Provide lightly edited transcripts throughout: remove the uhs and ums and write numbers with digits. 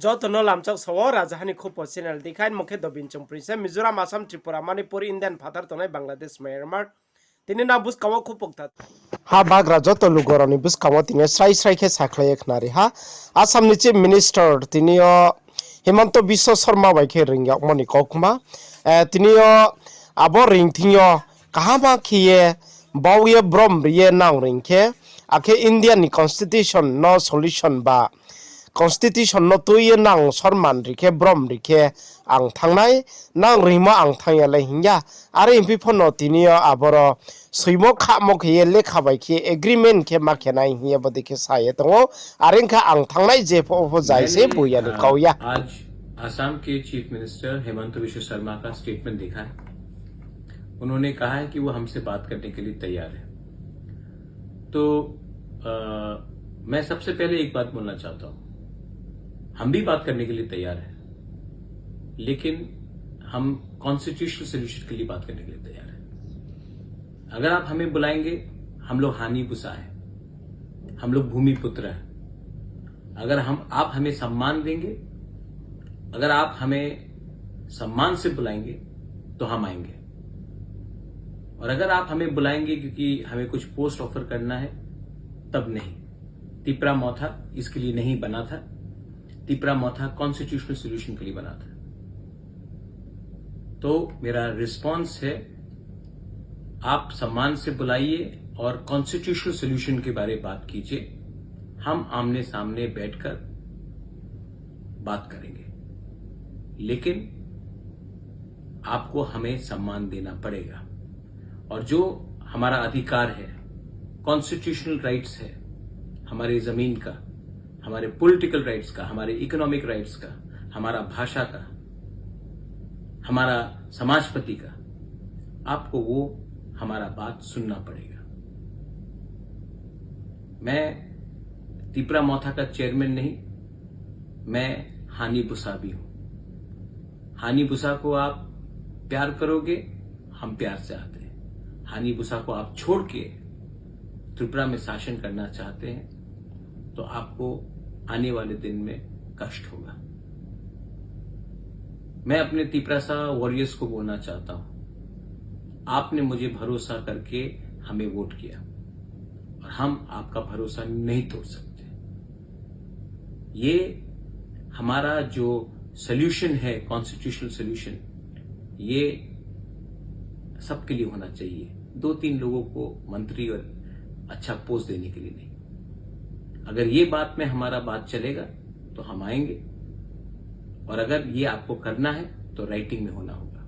Joto no lamchok sawo rajahani khupo channel dikhain mokhe dobin chungpri se Mizoram Assam Tripura Manipur Indian Phatar tonai Bangladesh Myanmar tini na buskawo khupok tat ha bagra joto lugoroni buskawo tini srai khe saklai ekhnari ha Assam ni chief minister tini Himanta Biswa Sharma bai khe ringyak moni kokma tini abo ringthingyo kahama khiye bawiye brom riye nang ringkhe akhe Indian ni constitution no solution ba Constitution no tuye nang sorman rike brom rike ang thangnai nang rima ang thangya le hingya are impi phono tinio aboro suimo khamo khe lekha bai khe agreement khe makhenai hiya bodi khe saye tongo arenka ang thangnai je pho jai se buya ni kauya आज आसाम के chief minister Hemant Biswa Sharma का statement देखा है। उन्होंने कहा है कि वो हमसे बात करने के लिए तैयार है। तो मैं सबसे पहले एक बात बोलना चाहता हूं, हम भी बात करने के लिए तैयार हैं, लेकिन हम कॉन्स्टिट्यूशनल सोल्यूशन के लिए बात करने के लिए तैयार हैं। अगर आप हमें बुलाएंगे, हम लोग हानि बुसा है, हम लोग भूमिपुत्र हैं। अगर आप हमें सम्मान देंगे, अगर आप हमें सम्मान से बुलाएंगे तो हम आएंगे, और अगर आप हमें बुलाएंगे क्योंकि हमें कुछ पोस्ट ऑफर करना है तब नहीं। तिपरा मौथा इसके लिए नहीं बना था। तिपरा मौथा कॉन्स्टिट्यूशनल सोल्यूशन के लिए बना था। तो मेरा रिस्पांस है, आप सम्मान से बुलाइए और कॉन्स्टिट्यूशनल सोल्यूशन के बारे में बात कीजिए। हम आमने सामने बैठकर बात करेंगे, लेकिन आपको हमें सम्मान देना पड़ेगा। और जो हमारा अधिकार है, कॉन्स्टिट्यूशनल राइट्स है, हमारे जमीन का, हमारे पॉलिटिकल राइट्स का, हमारे इकोनॉमिक राइट्स का, हमारा भाषा का, हमारा समाजपति का, आपको वो हमारा बात सुनना पड़ेगा। मैं तिपरा मौथा का चेयरमैन नहीं, मैं हानि बुसा भी हूं। हानि बुसा को आप प्यार करोगे, हम प्यार से आते हैं। हानि बुसा को आप छोड़ के त्रिपुरा में शासन करना चाहते हैं तो आपको आने वाले दिन में कष्ट होगा। मैं अपने तिपरासा वॉरियर्स को बोलना चाहता हूं, आपने मुझे भरोसा करके हमें वोट किया और हम आपका भरोसा नहीं तोड़ सकते। ये हमारा जो सॉल्यूशन है, कॉन्स्टिट्यूशनल सॉल्यूशन, ये सबके लिए होना चाहिए। 2-3 लोगों को मंत्री और अच्छा पोस्ट देने के लिए नहीं। अगर ये बात में हमारा बात चलेगा तो हम आएंगे, और अगर ये आपको करना है तो राइटिंग में होना होगा।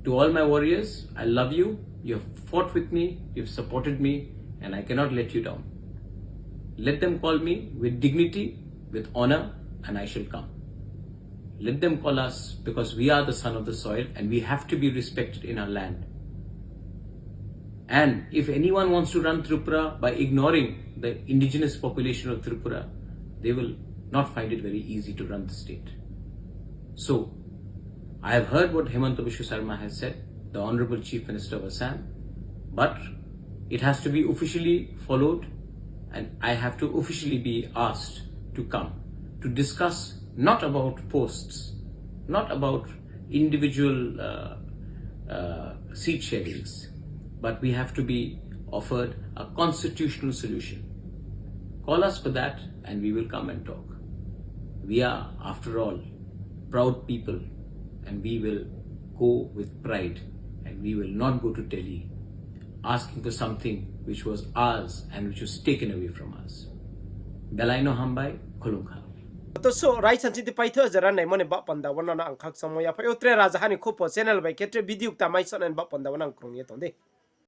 To all my warriors, I love you, you have fought with me, you have supported me, and I cannot let you down. Let them call me with dignity, with honour, and I shall come. Let them call us, because we are the son of the soil and we have to be respected in our land. And if anyone wants to run Tripura by ignoring the indigenous population of Tripura, they will not find it very easy to run the state. So, I have heard what Himanta Biswa Sharma has said, the Honorable Chief Minister of Assam, but it has to be officially followed, and I have to officially be asked to come to discuss not about posts, not about individual seat sharings, but we have to be offered a constitutional solution. Call us for that and we will come and talk. We are, after all, proud people, and we will go with pride, and we will not go to Delhi asking for something which was ours and which was taken away from us. Belaino Hambai, Khulungha. तो सो right संचित पाइथो जरा नै मने बा पंदावन ना अंखाक समया फयो त्रे राजहानि खुपो channel bye केट्रे video ता माइसन बा पंदावन अंख्रुंगे तोंदे